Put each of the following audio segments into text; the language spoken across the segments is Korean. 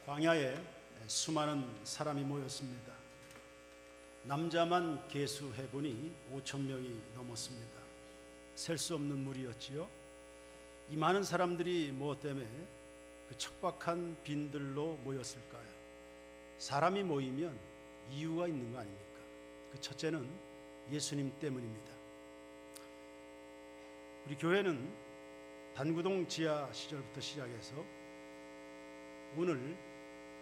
광야에 수많은 사람이 모였습니다. 남자만 계수해보니 5천 명이 넘었습니다. 셀 수 없는 무리였지요. 이 많은 사람들이 무엇 때문에 그 척박한 빈들로 모였을까요? 사람이 모이면 이유가 있는 거 아닙니까? 그 첫째는 예수님 때문입니다. 우리 교회는 단구동 지하 시절부터 시작해서 오늘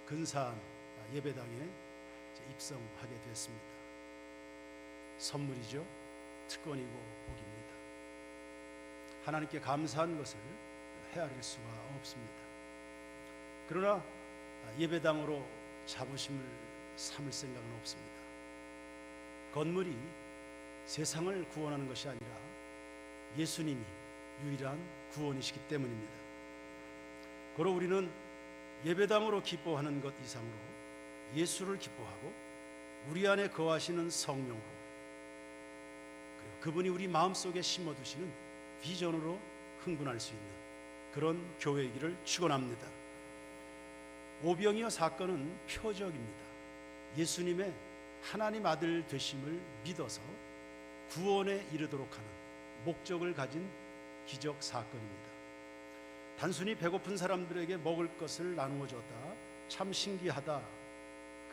근사한 예배당에 입성하게 됐습니다. 선물이죠. 특권이고 복입니다. 하나님께 감사한 것을 헤아릴 수가 없습니다. 그러나 예배당으로 자부심을 삼을 생각은 없습니다. 건물이 세상을 구원하는 것이 아니라 예수님이 유일한 구원이시기 때문입니다. 그러 우리는 예배당으로 기뻐하는 것 이상으로 예수를 기뻐하고 우리 안에 거하시는 성령으로, 그리고 그분이 우리 마음속에 심어두시는 비전으로 흥분할 수 있는 그런 교회이기를 축원합니다. 오병이어 사건은 표적입니다. 예수님의 하나님 아들 되심을 믿어서 구원에 이르도록 하는 목적을 가진 기적 사건입니다. 단순히 배고픈 사람들에게 먹을 것을 나누어 줬다, 참 신기하다,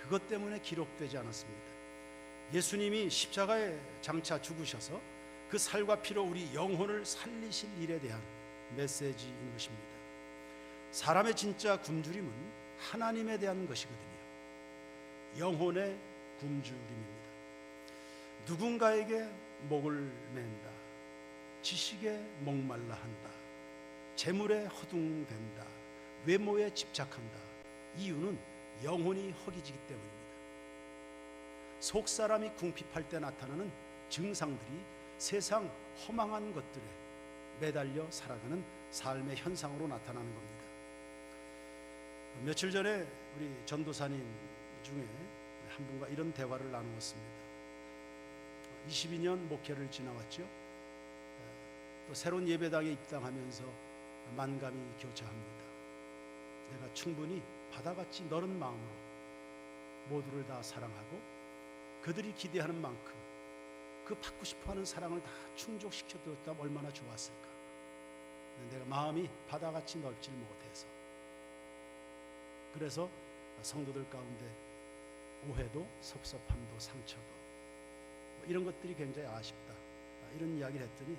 그것 때문에 기록되지 않았습니다. 예수님이 십자가에 장차 죽으셔서 그 살과 피로 우리 영혼을 살리실 일에 대한 메시지인 것입니다. 사람의 진짜 굶주림은 하나님에 대한 것이거든요. 영혼의 굶주림입니다. 누군가에게 목을 맨다, 지식에 목말라 한다, 재물에 허둥댄다, 외모에 집착한다. 이유는 영혼이 허기지기 때문입니다. 속사람이 궁핍할 때 나타나는 증상들이 세상 허망한 것들에 매달려 살아가는 삶의 현상으로 나타나는 겁니다. 며칠 전에 우리 전도사님 중에 한 분과 이런 대화를 나누었습니다. 22년 목회를 지나왔죠. 또 새로운 예배당에 입당하면서 만감이 교차합니다. 내가 충분히 바다같이 너른 마음으로 모두를 다 사랑하고 그들이 기대하는 만큼 그 받고 싶어하는 사랑을 다 충족시켜드렸다면 얼마나 좋았을까. 내가 마음이 바다같이 넓지를 못해서, 그래서 성도들 가운데 오해도 섭섭함도 상처도 이런 것들이 굉장히 아쉽다, 이런 이야기를 했더니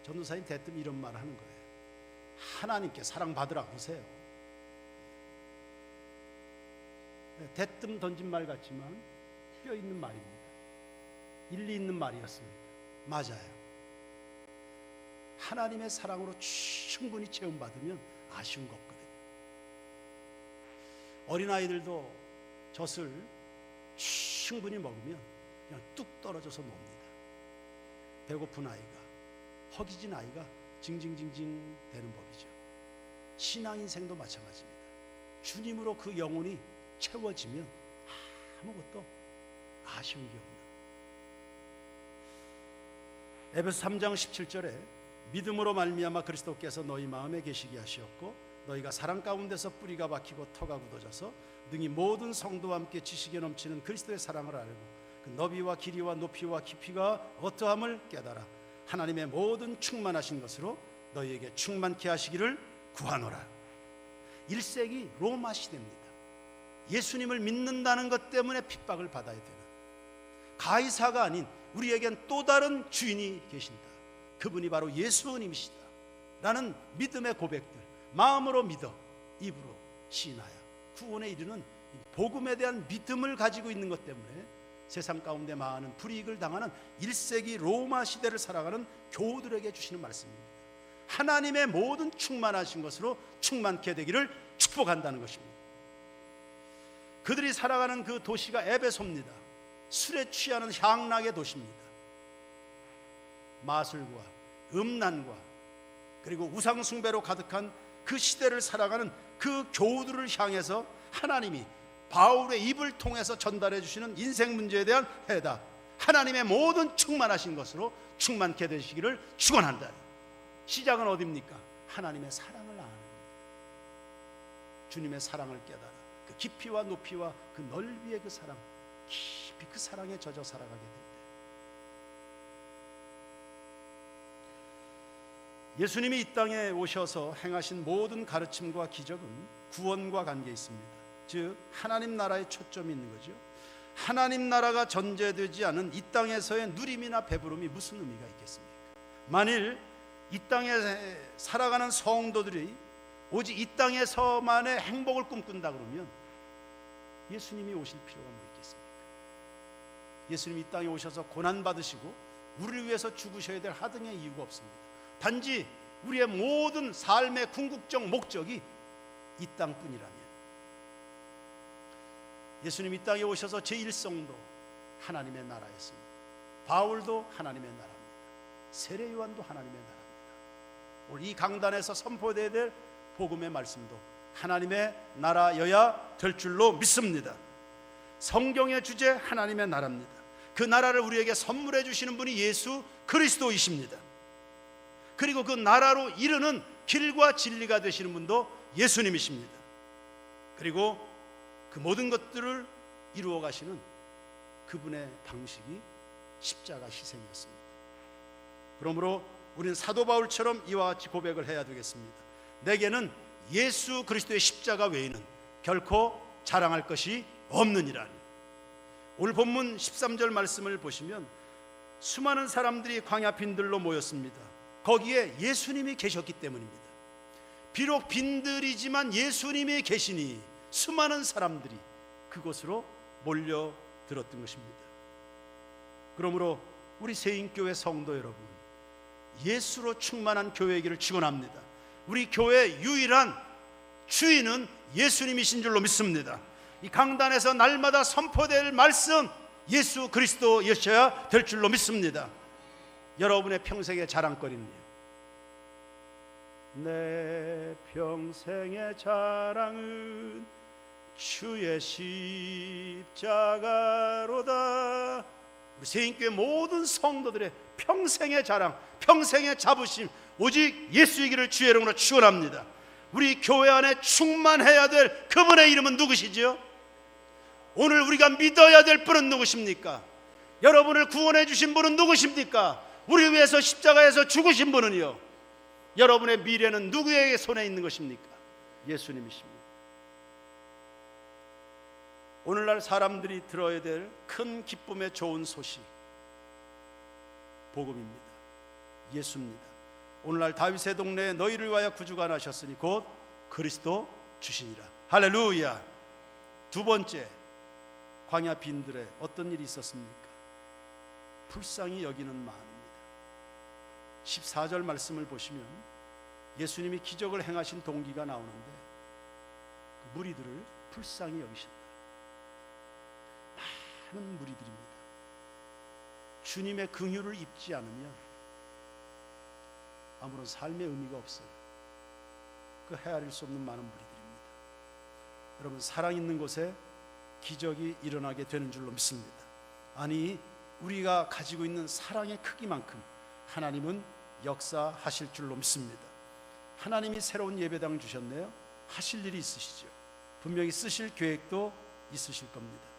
전도사님 대뜸 이런 말을 하는 거예요. 하나님께 사랑받으라 보세요. 대뜸 던진 말 같지만 뼈 있는 말입니다. 일리 있는 말이었습니다. 맞아요. 하나님의 사랑으로 충분히 채움받으면 아쉬운 거 없거든요. 어린아이들도 젖을 충분히 먹으면 그냥 뚝 떨어져서 놉니다. 배고픈 아이가, 허기진 아이가 징징징징 되는 법이죠. 신앙 인생도 마찬가지입니다. 주님으로 그 영혼이 채워지면 아무것도 아쉬운 게 없는. 에베소 3장 17절에 믿음으로 말미암아 그리스도께서 너희 마음에 계시게 하시었고 너희가 사랑 가운데서 뿌리가 박히고 터가 굳어져서 능히 모든 성도와 함께 지식에 넘치는 그리스도의 사랑을 알고 그 너비와 길이와 높이와 깊이가 어떠함을 깨달아 하나님의 모든 충만하신 것으로 너희에게 충만케 하시기를 구하노라. 1세기 로마 시대입니다. 예수님을 믿는다는 것 때문에 핍박을 받아야 되는, 가이사가 아닌 우리에겐 또 다른 주인이 계신다, 그분이 바로 예수님이시다 라는 믿음의 고백들, 마음으로 믿어 입으로 시인하여 구원에 이르는 복음에 대한 믿음을 가지고 있는 것 때문에 세상 가운데 많은 불이익을 당하는 1세기 로마 시대를 살아가는 교우들에게 주시는 말씀입니다. 하나님의 모든 충만하신 것으로 충만케 되기를 축복한다는 것입니다. 그들이 살아가는 그 도시가 에베소입니다. 술에 취하는 향락의 도시입니다. 마술과 음란과 그리고 우상숭배로 가득한 그 시대를 살아가는 그 교우들을 향해서 하나님이 바울의 입을 통해서 전달해 주시는 인생 문제에 대한 해답, 하나님의 모든 충만하신 것으로 충만케 되시기를 축원한다. 시작은 어디입니까? 하나님의 사랑을 아는, 주님의 사랑을 깨달아 그 깊이와 높이와 그 넓이의 그 사랑, 깊이 그 사랑에 젖어 살아가게 될 때, 예수님이 이 땅에 오셔서 행하신 모든 가르침과 기적은 구원과 관계 있습니다. 즉 하나님 나라에 초점이 있는 거죠. 하나님 나라가 전제되지 않은 이 땅에서의 누림이나 배부름이 무슨 의미가 있겠습니까? 만일 이 땅에 살아가는 성도들이 오직 이 땅에서만의 행복을 꿈꾼다 그러면 예수님이 오실 필요가 뭐 있겠습니까? 예수님이 이 땅에 오셔서 고난받으시고 우리를 위해서 죽으셔야 될 하등의 이유가 없습니다. 단지 우리의 모든 삶의 궁극적 목적이 이 땅뿐이라면, 예수님이 이 땅에 오셔서 제1성도 하나님의 나라였습니다. 바울도 하나님의 나라입니다. 세례 요한도 하나님의 나라입니다. 오늘 이 강단에서 선포되어야 될 복음의 말씀도 하나님의 나라여야 될 줄로 믿습니다. 성경의 주제 하나님의 나라입니다. 그 나라를 우리에게 선물해 주시는 분이 예수 그리스도이십니다. 그리고 그 나라로 이르는 길과 진리가 되시는 분도 예수님이십니다. 그리고 그 모든 것들을 이루어 가시는 그분의 방식이 십자가 희생이었습니다. 그러므로 우리는 사도 바울처럼 이와 같이 고백을 해야 되겠습니다. 내게는 예수 그리스도의 십자가 외에는 결코 자랑할 것이 없느니라. 오늘 본문 13절 말씀을 보시면 수많은 사람들이 광야 빈들로 모였습니다. 거기에 예수님이 계셨기 때문입니다. 비록 빈들이지만 예수님이 계시니 수많은 사람들이 그곳으로 몰려들었던 것입니다. 그러므로 우리 세인교회 성도 여러분, 예수로 충만한 교회이기를 축원합니다. 우리 교회의 유일한 주인은 예수님이신 줄로 믿습니다. 이 강단에서 날마다 선포될 말씀, 예수 그리스도여셔야 될 줄로 믿습니다. 여러분의 평생의 자랑거리는요, 내 평생의 자랑은 주의 십자가로다. 우리 세인교회 모든 성도들의 평생의 자랑, 평생의 자부심, 오직 예수이기를 주의 이름으로 축원합니다. 우리 교회 안에 충만해야 될 그분의 이름은 누구시죠? 오늘 우리가 믿어야 될 분은 누구십니까? 여러분을 구원해 주신 분은 누구십니까? 우리 위해서 십자가에서 죽으신 분은요, 여러분의 미래는 누구의 손에 있는 것입니까? 예수님이십니다. 오늘날 사람들이 들어야 될 큰 기쁨의 좋은 소식, 복음입니다. 예수입니다. 오늘날 다윗의 동네에 너희를 위하여 구주가 나셨으니 곧 그리스도 주시니라. 할렐루야. 두 번째, 광야 빈들에 어떤 일이 있었습니까? 불쌍히 여기는 마음입니다. 14절 말씀을 보시면 예수님이 기적을 행하신 동기가 나오는데 무리들을 불쌍히 여기신다. 많은 무리들입니다. 주님의 긍휼을 입지 않으면 아무런 삶의 의미가 없어요. 그 헤아릴 수 없는 많은 무리들입니다. 여러분, 사랑 있는 곳에 기적이 일어나게 되는 줄로 믿습니다. 아니, 우리가 가지고 있는 사랑의 크기만큼 하나님은 역사하실 줄로 믿습니다. 하나님이 새로운 예배당 주셨네요. 하실 일이 있으시죠. 분명히 쓰실 계획도 있으실 겁니다.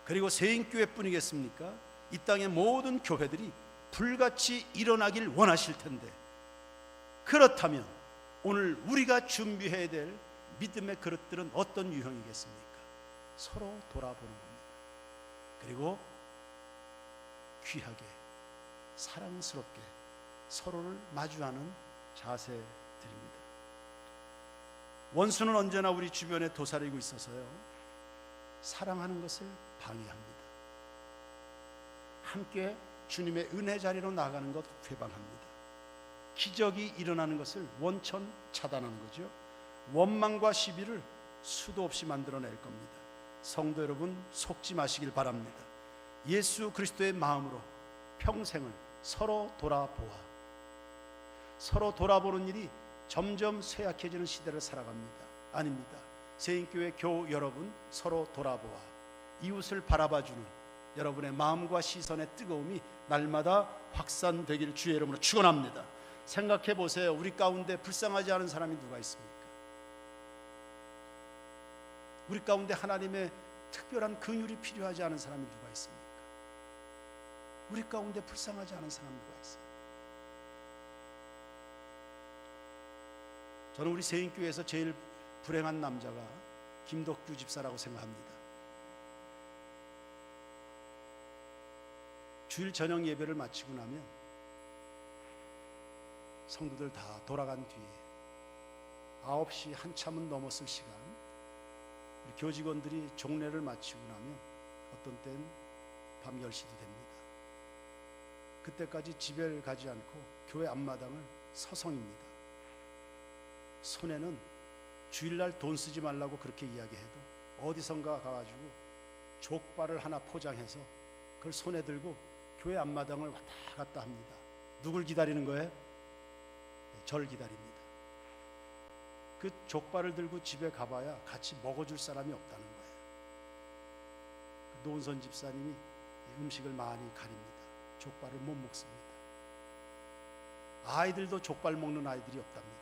그리고 세인교회뿐이겠습니까? 이 땅의 모든 교회들이 불같이 일어나길 원하실 텐데, 그렇다면 오늘 우리가 준비해야 될 믿음의 그릇들은 어떤 유형이겠습니까? 서로 돌아보는 겁니다. 그리고 귀하게 사랑스럽게 서로를 마주하는 자세들입니다. 원수는 언제나 우리 주변에 도사리고 있어서요, 사랑하는 것을 방해합니다. 함께 주님의 은혜 자리로 나가는 것 회방합니다. 기적이 일어나는 것을 원천 차단하는 거죠. 원망과 시비를 수도 없이 만들어낼 겁니다. 성도 여러분, 속지 마시길 바랍니다. 예수 그리스도의 마음으로 평생을 서로 돌아보는 일이 점점 쇠약해지는 시대를 살아갑니다. 아닙니다. 세인교회 교우 여러분, 서로 돌아보아 이웃을 바라봐주는 여러분의 마음과 시선의 뜨거움이 날마다 확산되길 주의 이름으로 축원합니다. 생각해 보세요. 우리 가운데 불쌍하지 않은 사람이 누가 있습니까? 우리 가운데 하나님의 특별한 긍휼이 필요하지 않은 사람이 누가 있습니까? 우리 가운데 불쌍하지 않은 사람이 누가 있어요? 저는 우리 세인교회에서 제일 불행한 남자가 김덕규 집사라고 생각합니다. 주일 저녁 예배를 마치고 나면 성도들 다 돌아간 뒤에 9시 한참은 넘었을 시간, 우리 교직원들이 종례를 마치고 나면 어떤 때는 밤 10시도 됩니다. 그때까지 집에 가지 않고 교회 앞마당을 서성입니다. 손에는 주일날 돈 쓰지 말라고 그렇게 이야기해도 어디선가 가가지고 족발을 하나 포장해서 그걸 손에 들고 교회 앞마당을 왔다 갔다 합니다. 누굴 기다리는 거예요? 저를 기다립니다. 그 족발을 들고 집에 가봐야 같이 먹어줄 사람이 없다는 거예요. 노은선 집사님이 음식을 많이 가립니다. 족발을 못 먹습니다. 아이들도 족발 먹는 아이들이 없답니다.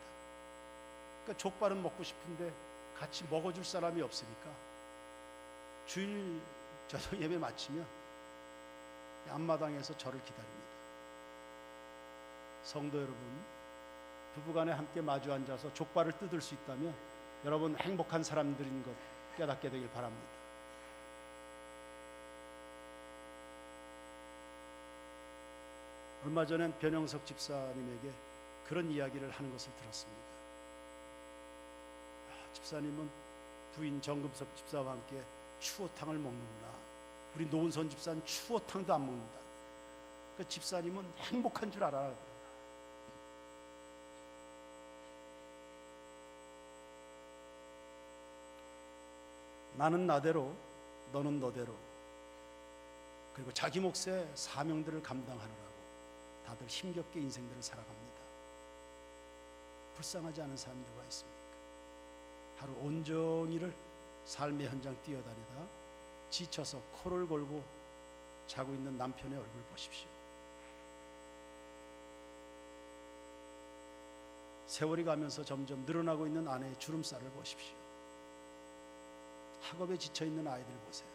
그러니까 족발은 먹고 싶은데 같이 먹어줄 사람이 없으니까 주일 저녁 예배 마치면 앞마당에서 저를 기다립니다. 성도 여러분, 부부간에 함께 마주 앉아서 족발을 뜯을 수 있다면 여러분 행복한 사람들인 것 깨닫게 되길 바랍니다. 얼마 전엔 변영석 집사님에게 그런 이야기를 하는 것을 들었습니다. 집사님은 부인 정금석 집사와 함께 추어탕을 먹는구나. 우리 노은선 집사는 추어탕도 안 먹는다. 그 집사님은 행복한 줄 알아. 나는 나대로, 너는 너대로. 그리고 자기 몫의 사명들을 감당하느라고 다들 힘겹게 인생들을 살아갑니다. 불쌍하지 않은 사람이 누가 있습니까? 하루 온종일을 삶의 현장 뛰어다니다 지쳐서 코를 골고 자고 있는 남편의 얼굴 보십시오. 세월이 가면서 점점 늘어나고 있는 아내의 주름살을 보십시오. 학업에 지쳐있는 아이들 보세요.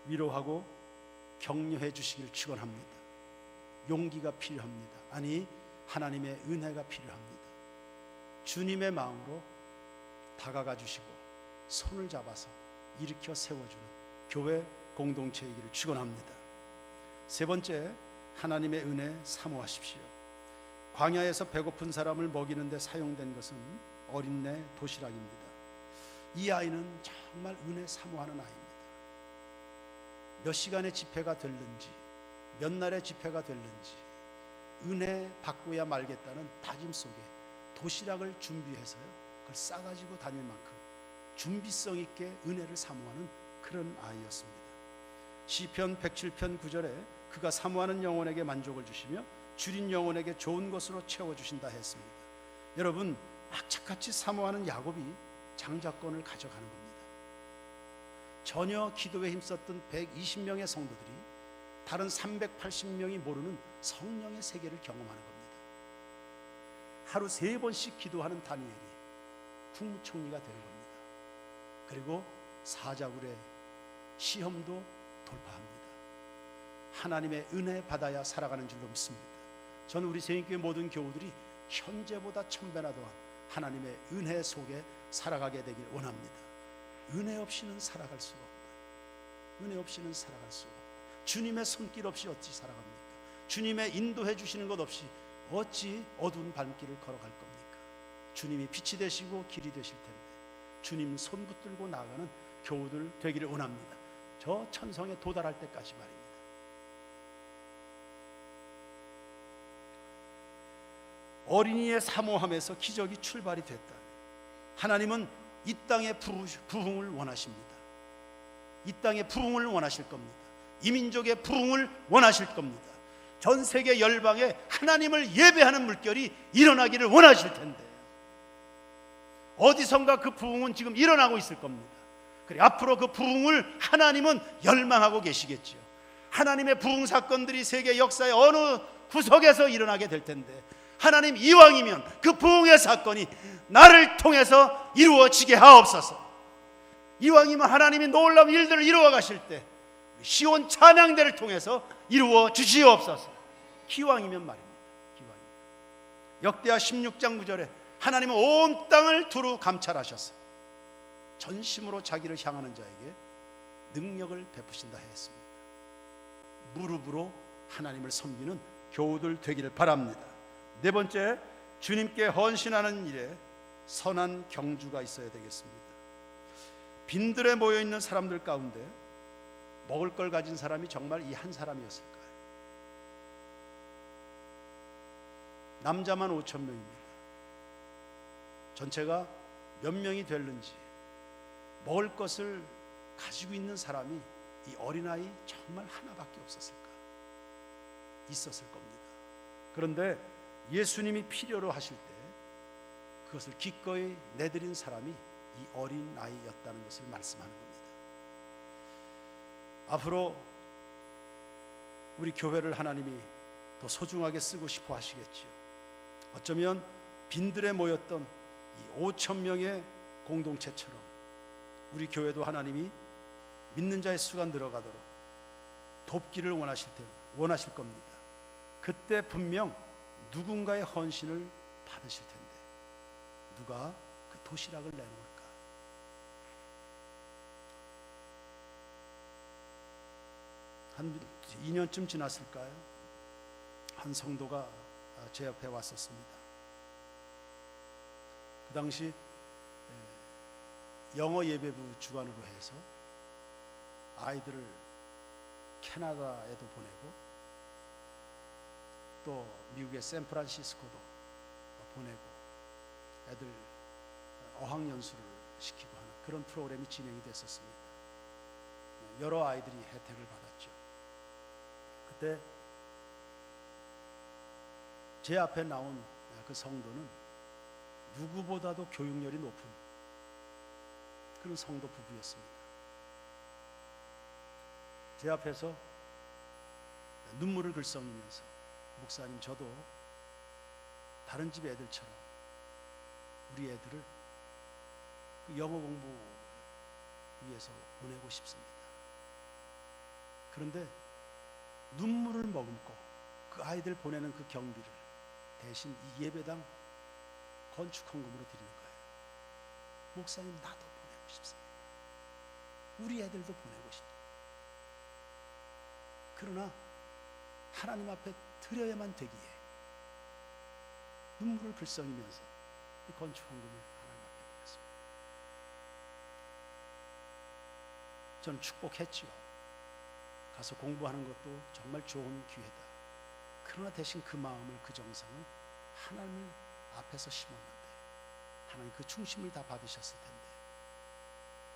위로하고 격려해 주시길 축원합니다. 용기가 필요합니다. 아니, 하나님의 은혜가 필요합니다. 주님의 마음으로 다가가 주시고 손을 잡아서 일으켜 세워주는 교회 공동체이기를 축원합니다. 세 번째, 하나님의 은혜 사모하십시오. 광야에서 배고픈 사람을 먹이는 데 사용된 것은 어린애 도시락입니다. 이 아이는 정말 은혜 사모하는 아이입니다. 몇 시간의 집회가 될는지, 몇 날의 집회가 될는지 은혜 받고야 말겠다는 다짐 속에 도시락을 준비해서요, 그걸 싸가지고 다닐 만큼 준비성 있게 은혜를 사모하는 그런 아이였습니다. 시편 107편 9절에 그가 사모하는 영혼에게 만족을 주시며 줄인 영혼에게 좋은 것으로 채워주신다 했습니다. 여러분, 악착같이 사모하는 야곱이 장자권을 가져가는 겁니다. 전혀 기도에 힘썼던 120명의 성도들이 다른 380명이 모르는 성령의 세계를 경험하는 겁니다. 하루 3번씩 기도하는 다니엘이 국무총리가 되는 겁니다. 그리고 사자굴의 시험도 돌파합니다. 하나님의 은혜 받아야 살아가는 줄로 믿습니다. 저는 우리 세인교회 모든 교우들이 현재보다 1000배나 더한 하나님의 은혜 속에 살아가게 되길 원합니다. 은혜 없이는 살아갈 수가 없다. 은혜 없이는 살아갈 수가 없다. 주님의 손길 없이 어찌 살아갑니까? 주님의 인도해 주시는 것 없이 어찌 어두운 밤길을 걸어갈 겁니까? 주님이 빛이 되시고 길이 되실 텐데 주님 손 붙들고 나아가는 교우들 되기를 원합니다. 저 천성에 도달할 때까지 말입니다. 어린이의 사모함에서 기적이 출발이 됐다. 하나님은 이 땅의 부흥을 원하십니다. 이 땅의 부흥을 원하실 겁니다. 이 민족의 부흥을 원하실 겁니다. 전 세계 열방에 하나님을 예배하는 물결이 일어나기를 원하실 텐데 어디선가 그 부흥은 지금 일어나고 있을 겁니다. 그래, 앞으로 그 부흥을 하나님은 열망하고 계시겠죠. 하나님의 부흥 사건들이 세계 역사의 어느 구석에서 일어나게 될 텐데 하나님 이왕이면 그 부흥의 사건이 나를 통해서 이루어지게 하옵소서. 이왕이면 하나님이 놀라운 일들을 이루어 가실 때 시온 찬양대를 통해서 이루어 주시옵소서. 기왕이면 말입니다. 기왕이면. 역대하 16장 9절에 하나님은 온 땅을 두루 감찰하셔서 전심으로 자기를 향하는 자에게 능력을 베푸신다 했습니다. 무릎으로 하나님을 섬기는 교우들 되기를 바랍니다. 네 번째, 주님께 헌신하는 일에 선한 경주가 있어야 되겠습니다. 빈들에 모여 있는 사람들 가운데 먹을 걸 가진 사람이 정말 이 한 사람이었을까요? 남자만 5천 명입니다. 전체가 몇 명이 될는지 먹을 것을 가지고 있는 사람이 이 어린아이 정말 하나밖에 없었을까? 있었을 겁니다. 그런데 예수님이 필요로 하실 때 그것을 기꺼이 내드린 사람이 이 어린아이였다는 것을 말씀하는 겁니다. 앞으로 우리 교회를 하나님이 더 소중하게 쓰고 싶어 하시겠지요. 어쩌면 빈들에 모였던 이 5천 명의 공동체처럼 우리 교회도 하나님이 믿는 자의 수가 늘어가도록 돕기를 원하실 겁니다. 그때 분명 누군가의 헌신을 받으실 텐데 누가 그 도시락을 내놓을까? 한 2년쯤 지났을까요? 한 성도가 제 옆에 왔었습니다. 그 당시 영어 예배부 주관으로 해서 아이들을 캐나다에도 보내고 또 미국의 샌프란시스코도 보내고 애들 어학연수를 시키고 하는 그런 프로그램이 진행이 됐었습니다. 여러 아이들이 혜택을 받았죠. 그때 제 앞에 나온 그 성도는 누구보다도 교육열이 높은 그런 성도 부부였습니다. 제 앞에서 눈물을 글썽이면서 목사님, 저도 다른 집 애들처럼 우리 애들을 그 영어 공부 위해서 보내고 싶습니다. 그런데 눈물을 머금고 그 아이들 보내는 그 경비를 대신 이 예배당 건축 헌금으로 드리는 거예요. 목사님, 나도 보내고 싶습니다. 우리 애들도 보내고 싶습니다. 그러나 하나님 앞에 드려야만 되기에 눈물을 글썽이면서 이 건축 헌금을 하나님 앞에 드렸습니다. 저는 축복했지요. 가서 공부하는 것도 정말 좋은 기회다. 그러나 대신 그 마음을, 그 정성을 하나님 앞에서 심었는데 하나님 그 충심을 다 받으셨을 텐데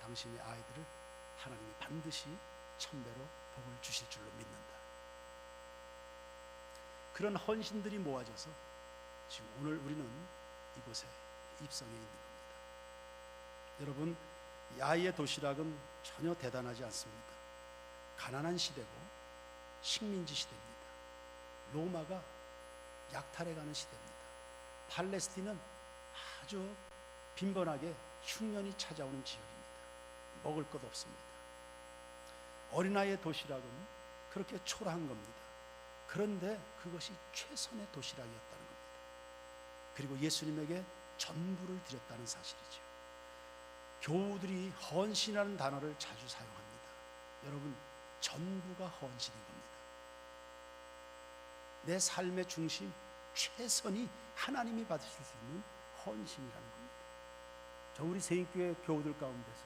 당신의 아이들을 하나님이 반드시 천배로 복을 주실 줄로 믿는다. 그런 헌신들이 모아져서 지금 오늘 우리는 이곳에 입성해 있는 겁니다. 여러분, 이 아이의 도시락은 전혀 대단하지 않습니다. 가난한 시대고 식민지 시대입니다. 로마가 약탈해가는 시대입니다. 팔레스틴은 아주 빈번하게 흉년이 찾아오는 지역입니다. 먹을 것 없습니다. 어린아이의 도시락은 그렇게 초라한 겁니다. 그런데 그것이 최선의 도시락이었다는 겁니다. 그리고 예수님에게 전부를 드렸다는 사실이죠. 교우들이 헌신이라는 단어를 자주 사용합니다. 여러분, 전부가 헌신인 겁니다. 내 삶의 중심, 최선이 하나님이 받으실 수 있는 헌신이라는 겁니다. 저 우리 세인교회 교우들 가운데서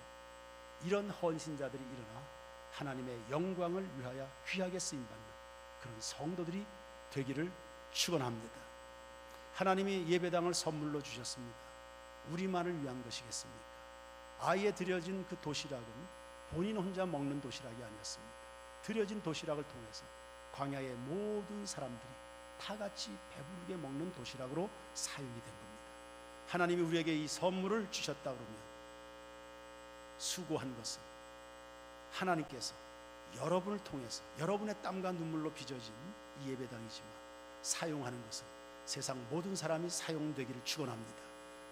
이런 헌신자들이 일어나 하나님의 영광을 위하여 귀하게 쓰임받는 그런 성도들이 되기를 축원합니다. 하나님이 예배당을 선물로 주셨습니다. 우리만을 위한 것이겠습니까? 아이에 드려진 그 도시락은 본인 혼자 먹는 도시락이 아니었습니다. 드려진 도시락을 통해서 광야의 모든 사람들이 다 같이 배부르게 먹는 도시락으로 사용이 된 겁니다. 하나님이 우리에게 이 선물을 주셨다 그러면 수고한 것은 하나님께서 여러분을 통해서 여러분의 땀과 눈물로 빚어진 이 예배당이지만 사용하는 것은 세상 모든 사람이 사용되기를 축원합니다.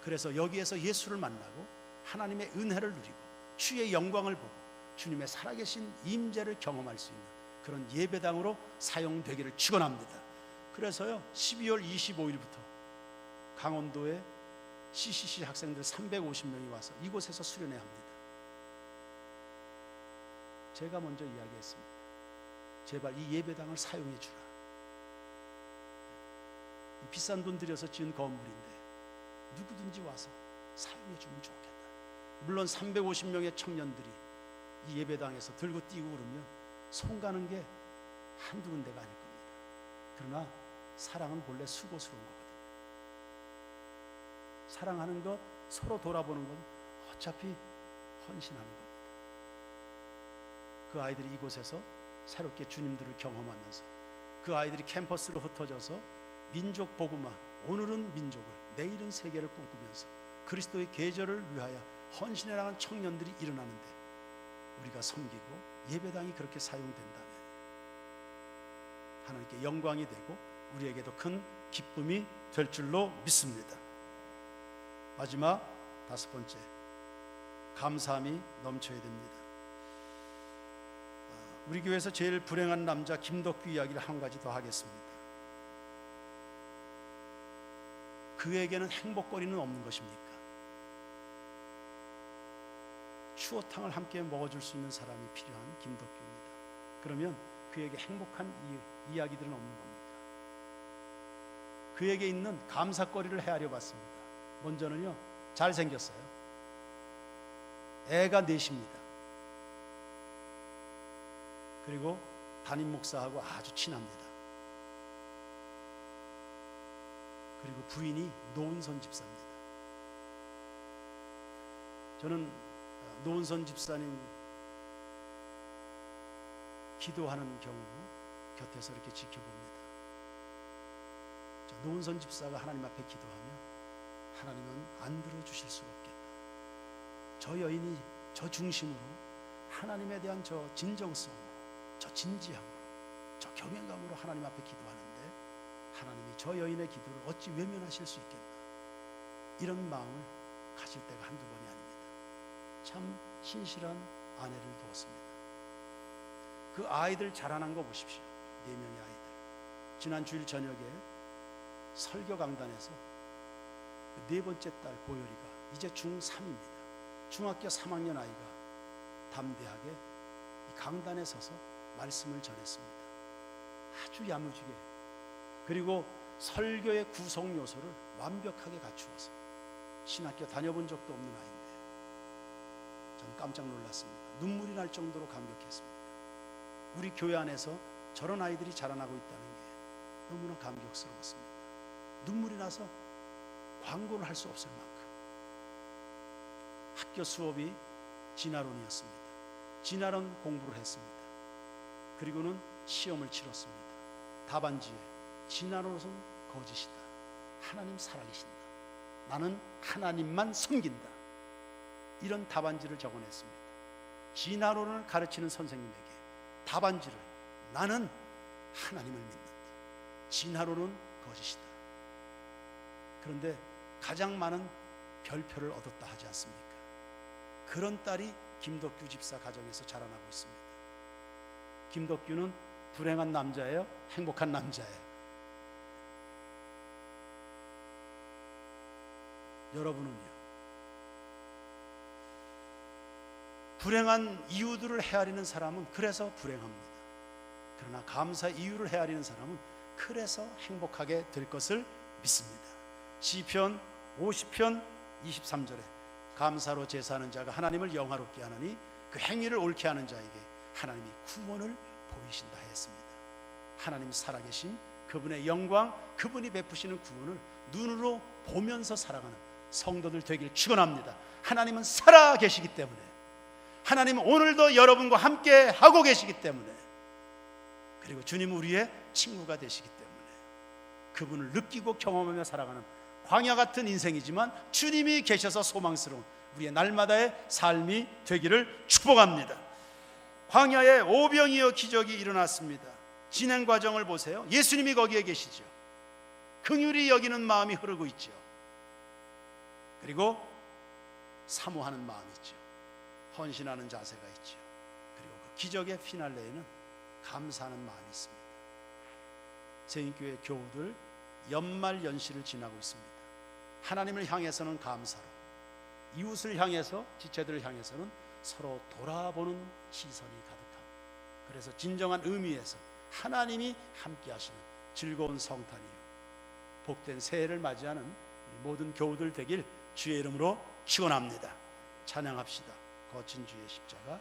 그래서 여기에서 예수를 만나고 하나님의 은혜를 누리고 주의 영광을 보고 주님의 살아계신 임재를 경험할 수 있는 그런 예배당으로 사용되기를 축원합니다. 그래서요 12월 25일부터 강원도에 CCC 학생들 350명이 와서 이곳에서 수련회 합니다. 제가 먼저 이야기했습니다. 제발 이 예배당을 사용해 주라. 비싼 돈 들여서 지은 건물인데 누구든지 와서 사용해 주면 좋겠다. 물론 350명의 청년들이 이 예배당에서 들고 뛰고 그러면 손 가는 게 한두 군데가 아닐 겁니다. 그러나 사랑은 본래 수고스러운 거거든요. 사랑하는 것, 서로 돌아보는 건 어차피 헌신하는 겁니다. 그 아이들이 이곳에서 새롭게 주님들을 경험하면서 그 아이들이 캠퍼스로 흩어져서 민족 복음화, 오늘은 민족을, 내일은 세계를 꿈꾸면서 그리스도의 계절을 위하여 헌신해 나간 청년들이 일어나는데 우리가 섬기고 예배당이 그렇게 사용된다면 하나님께 영광이 되고 우리에게도 큰 기쁨이 될 줄로 믿습니다. 마지막 5번째, 감사함이 넘쳐야 됩니다. 우리 교회에서 제일 불행한 남자 김덕규 이야기를 한 가지 더 하겠습니다. 그에게는 행복거리는 없는 것입니까? 추어탕을 함께 먹어줄 수 있는 사람이 필요한 김덕규입니다. 그러면 그에게 행복한 이야기들은 없는 겁니까? 그에게 있는 감사거리를 헤아려 봤습니다. 먼저는요, 잘생겼어요. 애가 넷입니다. 그리고 담임 목사하고 아주 친합니다. 그리고 부인이 노은선 집사입니다. 저는 노은선 집사님 기도하는 경우 곁에서 이렇게 지켜봅니다. 노은선 집사가 하나님 앞에 기도하면 하나님은 안 들어주실 수가 없겠다. 저 여인이 저 중심으로 하나님에 대한 저 진정성으로, 저 진지함으로, 저 경외감으로 하나님 앞에 기도하는데 하나님이 저 여인의 기도를 어찌 외면하실 수 있겠나. 이런 마음을 가질 때가 한두 번이 아닙니다. 참 신실한 아내를 두었습니다. 그 아이들 자라난 거 보십시오. 4명의 아이들. 지난 주일 저녁에 설교 강단에서 네 번째 딸 보열이가 이제 중3입니다. 중학교 3학년 아이가 담대하게 이 강단에 서서 말씀을 전했습니다. 아주 야무지게. 그리고 설교의 구성 요소를 완벽하게 갖추어서 신학교 다녀본 적도 없는 아이인데 저는 깜짝 놀랐습니다. 눈물이 날 정도로 감격했습니다. 우리 교회 안에서 저런 아이들이 자라나고 있다는 게 너무나 감격스러웠습니다. 눈물이 나서 광고를 할 수 없을 만큼. 학교 수업이 진화론이었습니다. 진화론 공부를 했습니다. 그리고는 시험을 치렀습니다. 답안지에 진화론은 거짓이다. 하나님 살아계신다. 나는 하나님만 섬긴다. 이런 답안지를 적어냈습니다. 진화론을 가르치는 선생님에게 답안지를 나는 하나님을 믿는다. 진화론은 거짓이다. 그런데 가장 많은 별표를 얻었다 하지 않습니까? 그런 딸이 김덕규 집사 가정에서 자라나고 있습니다. 김덕규는 불행한 남자예요? 행복한 남자예요? 여러분은요? 불행한 이유들을 헤아리는 사람은 그래서 불행합니다. 그러나 감사 이유를 헤아리는 사람은 그래서 행복하게 될 것을 믿습니다. 시편 50편 23절에 감사로 제사하는 자가 하나님을 영화롭게 하느니 그 행위를 옳게 하는 자에게 하나님이 구원을 보이신다 했습니다. 하나님 살아계신 그분의 영광, 그분이 베푸시는 구원을 눈으로 보면서 살아가는 성도들 되길 축원합니다. 하나님은 살아계시기 때문에, 하나님은 오늘도 여러분과 함께 하고 계시기 때문에, 그리고 주님은 우리의 친구가 되시기 때문에 그분을 느끼고 경험하며 살아가는 광야 같은 인생이지만 주님이 계셔서 소망스러운 우리의 날마다의 삶이 되기를 축복합니다. 광야에 오병이어 기적이 일어났습니다. 진행 과정을 보세요. 예수님이 거기에 계시죠. 긍휼히 여기는 마음이 흐르고 있죠. 그리고 사모하는 마음이 있죠. 헌신하는 자세가 있죠. 그리고 그 기적의 피날레에는 감사하는 마음이 있습니다. 세인교회 교우들 연말 연시를 지나고 있습니다. 하나님을 향해서는 감사로, 이웃을 향해서, 지체들을 향해서는 서로 돌아보는 시선이 가득합니다. 그래서 진정한 의미에서 하나님이 함께 하시는 즐거운 성탄이요, 복된 새해를 맞이하는 우리 모든 교우들 되길 주의 이름으로 축원합니다. 찬양합시다. 거친 주의 십자가.